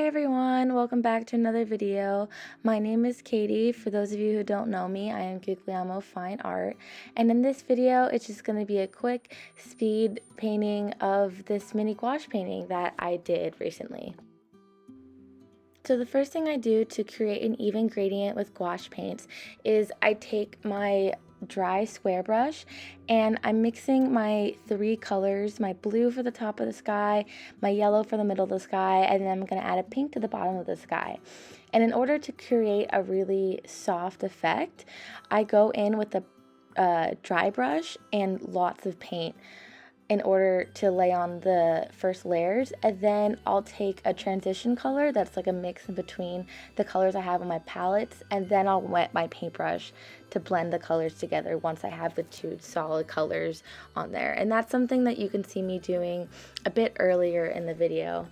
Hi everyone, welcome back to another video. My name is Katie. For those of you who don't know me, I am Guglielmo Fine Art, and in this video it's just going to be a quick speed painting of this mini gouache painting that I did recently. So the first thing I do to create an even gradient with gouache paints is I take my dry square brush and I'm mixing my three colors, my blue for the top of the sky, my yellow for the middle of the sky, and then I'm going to add a pink to the bottom of the sky. And in order to create a really soft effect, I go in with a dry brush and lots of paint in order to lay on the first layers, and then I'll take a transition color that's like a mix in between the colors I have on my palettes, and then I'll wet my paintbrush to blend the colors together once I have the two solid colors on there. And that's something that you can see me doing a bit earlier in the video.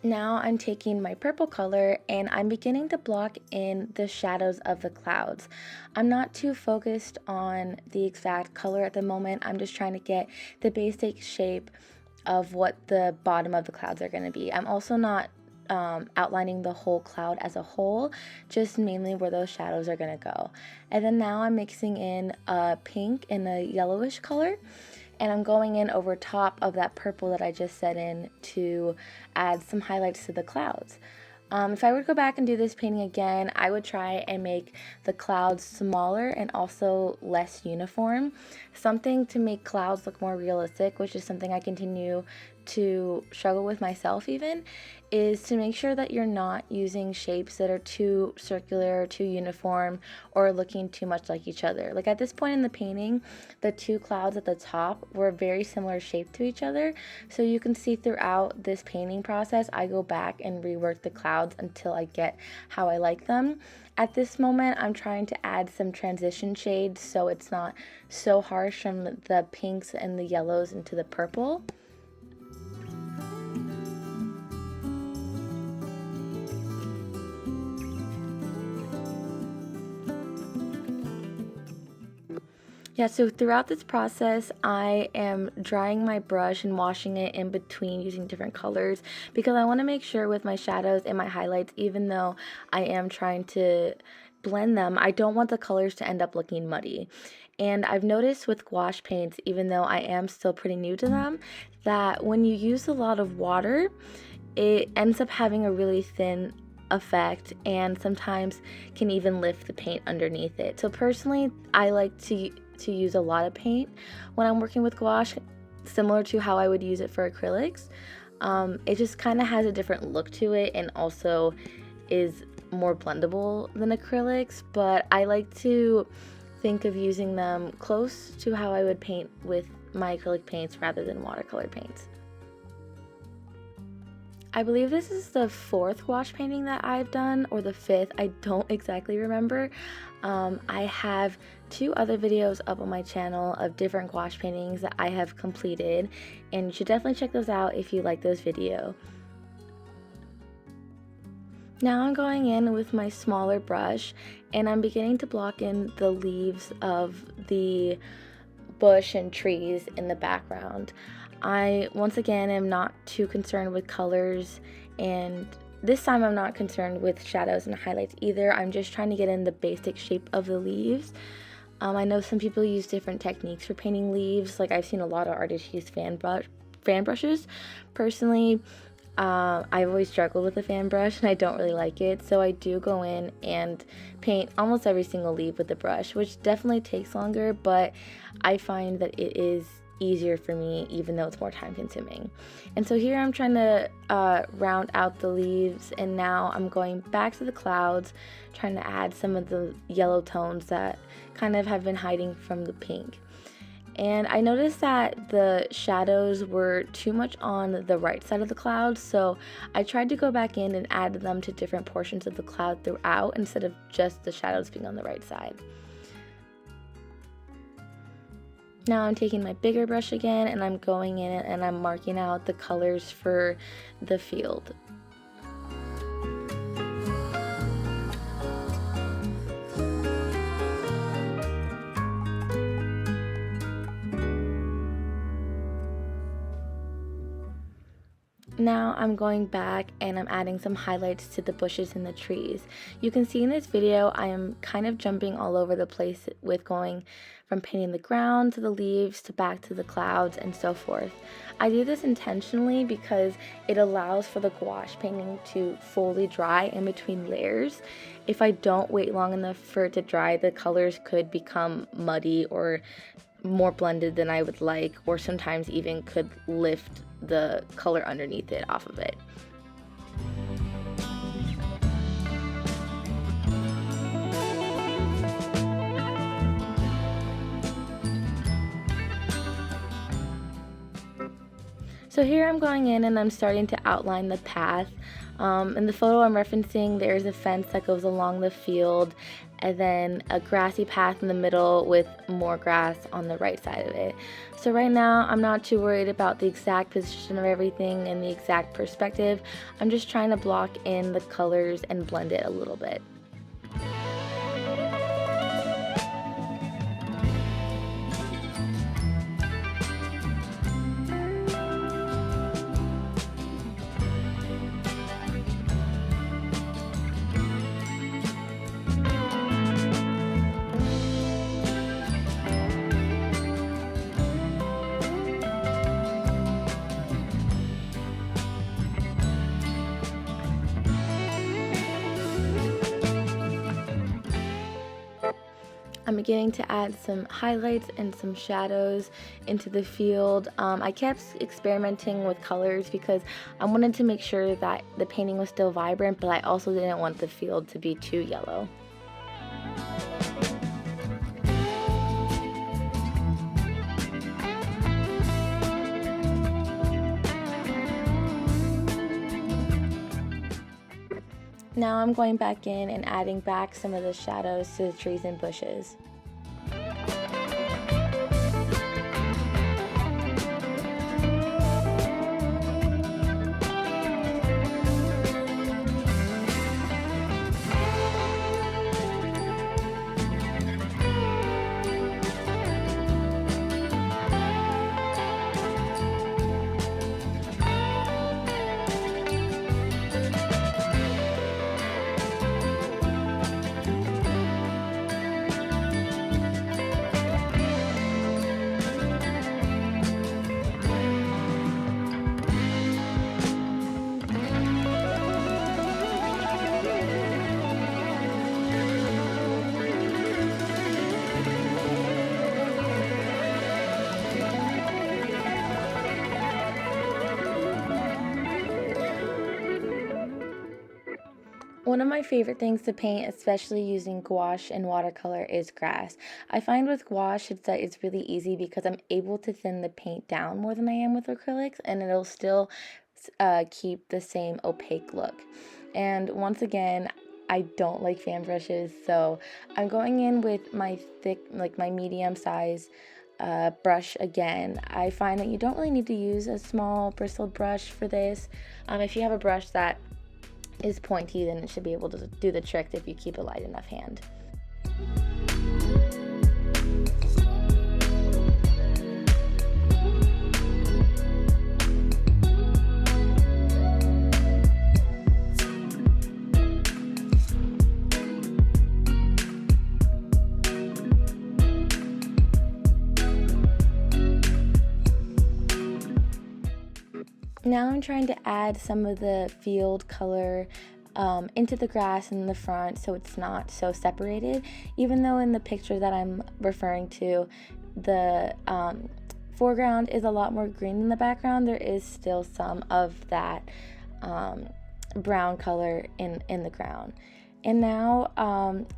Now I'm taking my purple color and I'm beginning to block in the shadows of the clouds. I'm not too focused on the exact color at the moment. I'm just trying to get the basic shape of what the bottom of the clouds are going to be. I'm also not outlining the whole cloud as a whole, just mainly where those shadows are going to go. And then now I'm mixing in a pink and a yellowish color, and I'm going in over top of that purple that I just set in to add some highlights to the clouds. If I were to go back and do this painting again, I would try and make the clouds smaller and also less uniform. Something to make clouds look more realistic, which is something I continue to struggle with myself even, is to make sure that you're not using shapes that are too circular, too uniform, or looking too much like each other. Like at this point in the painting, the two clouds at the top were very similar shape to each other, so you can see throughout this painting process, I go back and rework the clouds until I get how I like them. At this moment, I'm trying to add some transition shades so it's not so harsh from the pinks and the yellows into the purple. Yeah, so throughout this process, I am drying my brush and washing it in between using different colors because I want to make sure with my shadows and my highlights, even though I am trying to blend them, I don't want the colors to end up looking muddy. And I've noticed with gouache paints, even though I am still pretty new to them, that when you use a lot of water, it ends up having a really thin effect and sometimes can even lift the paint underneath it. So personally, I like to use a lot of paint when I'm working with gouache, similar to how I would use it for acrylics. It just kind of has a different look to it and also is more blendable than acrylics, but I like to think of using them close to how I would paint with my acrylic paints rather than watercolor paints. I believe this is the fourth gouache painting that I've done, or the fifth, I don't exactly remember. I have two other videos up on my channel of different gouache paintings that I have completed, and you should definitely check those out if you like those videos. Now I'm going in with my smaller brush and I'm beginning to block in the leaves of the bush and trees in the background. I, once again, am not too concerned with colors, and this time I'm not concerned with shadows and highlights either. I'm just trying to get in the basic shape of the leaves. I know some people use different techniques for painting leaves. Like I've seen a lot of artists use fan brushes. Personally, I've always struggled with a fan brush and I don't really like it, so I do go in and paint almost every single leaf with the brush, which definitely takes longer, but I find that it is easier for me even though it's more time consuming. And so here I'm trying to round out the leaves, and now I'm going back to the clouds, trying to add some of the yellow tones that kind of have been hiding from the pink. And I noticed that the shadows were too much on the right side of the cloud, so I tried to go back in and add them to different portions of the cloud throughout instead of just the shadows being on the right side. Now I'm taking my bigger brush again and I'm going in and I'm marking out the colors for the field. Now now I'm going back and I'm adding some highlights to the bushes and the trees. You can see in this video I am kind of jumping all over the place with going from painting the ground to the leaves to back to the clouds and so forth. I do this intentionally because it allows for the gouache painting to fully dry in between layers. If I don't wait long enough for it to dry, the colors could become muddy or more blended than I would like, or sometimes even could lift the color underneath it off of it. So here I'm going in and I'm starting to outline the path. In the photo I'm referencing, there's a fence that goes along the field and then a grassy path in the middle with more grass on the right side of it. So right now I'm not too worried about the exact position of everything and the exact perspective. I'm just trying to block in the colors and blend it a little bit. I'm beginning to add some highlights and some shadows into the field. I kept experimenting with colors because I wanted to make sure that the painting was still vibrant, but I also didn't want the field to be too yellow. Now I'm going back in and adding back some of the shadows to the trees and bushes. One of my favorite things to paint, especially using gouache and watercolor, is grass. I find with gouache that it's really easy because I'm able to thin the paint down more than I am with acrylics, and it'll still keep the same opaque look. And once again, I don't like fan brushes, so I'm going in with my thick, like my medium size brush again. I find that you don't really need to use a small bristled brush for this. If you have a brush that is pointy, then it should be able to do the trick if you keep a light enough hand. Now I'm trying to add some of the field color into the grass in the front so it's not so separated. Even though in the picture that I'm referring to, the foreground is a lot more green than the background, there is still some of that brown color in the ground. And now,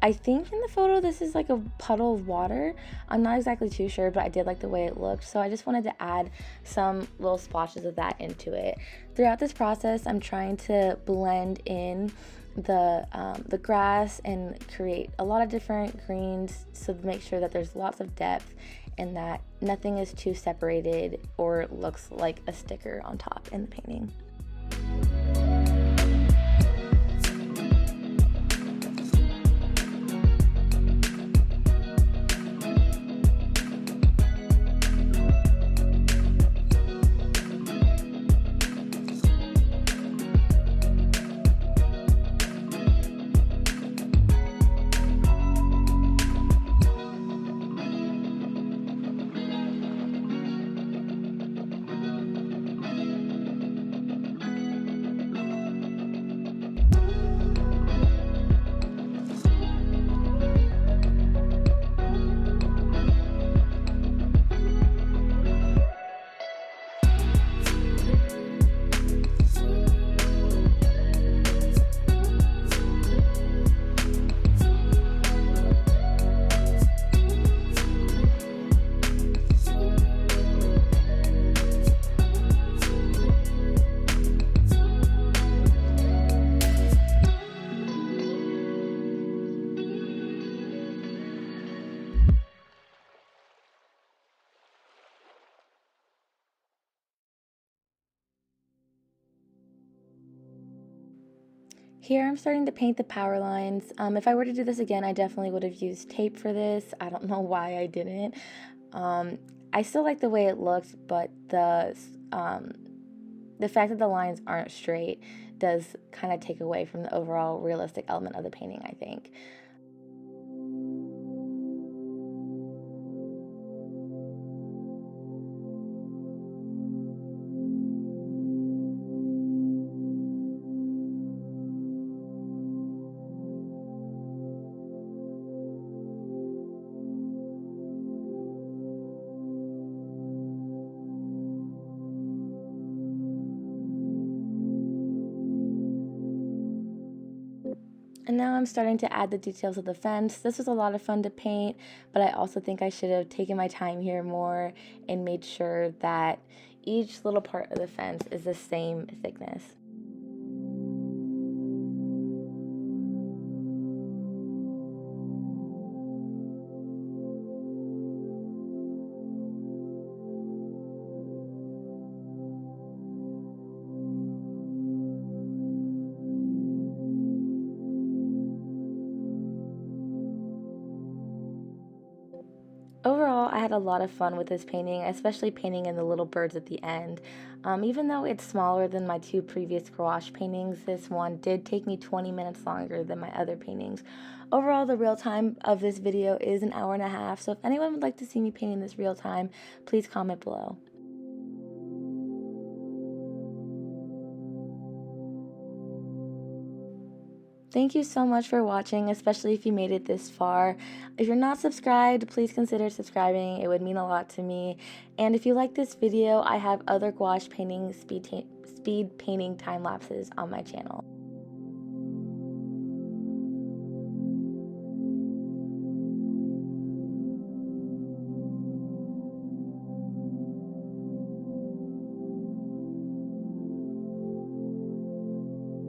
I think in the photo this is like a puddle of water. I'm not exactly too sure, but I did like the way it looked, so I just wanted to add some little splotches of that into it. Throughout this process, I'm trying to blend in the grass and create a lot of different greens so to make sure that there's lots of depth and that nothing is too separated or looks like a sticker on top in the painting. Here I'm starting to paint the power lines. If I were to do this again, I definitely would have used tape for this. I don't know why I didn't. Um, I still like the way it looks, but the fact that the lines aren't straight does kind of take away from the overall realistic element of the painting, I think. And now I'm starting to add the details of the fence. This was a lot of fun to paint, but I also think I should have taken my time here more and made sure that each little part of the fence is the same thickness. Overall, I had a lot of fun with this painting, especially painting in the little birds at the end. Even though it's smaller than my two previous gouache paintings, this one did take me 20 minutes longer than my other paintings. Overall, the real time of this video is an hour and a half, so if anyone would like to see me painting this real time, please comment below. Thank you so much for watching, especially if you made it this far. If you're not subscribed, please consider subscribing. It would mean a lot to me. And if you like this video, I have other gouache painting speed painting time lapses on my channel.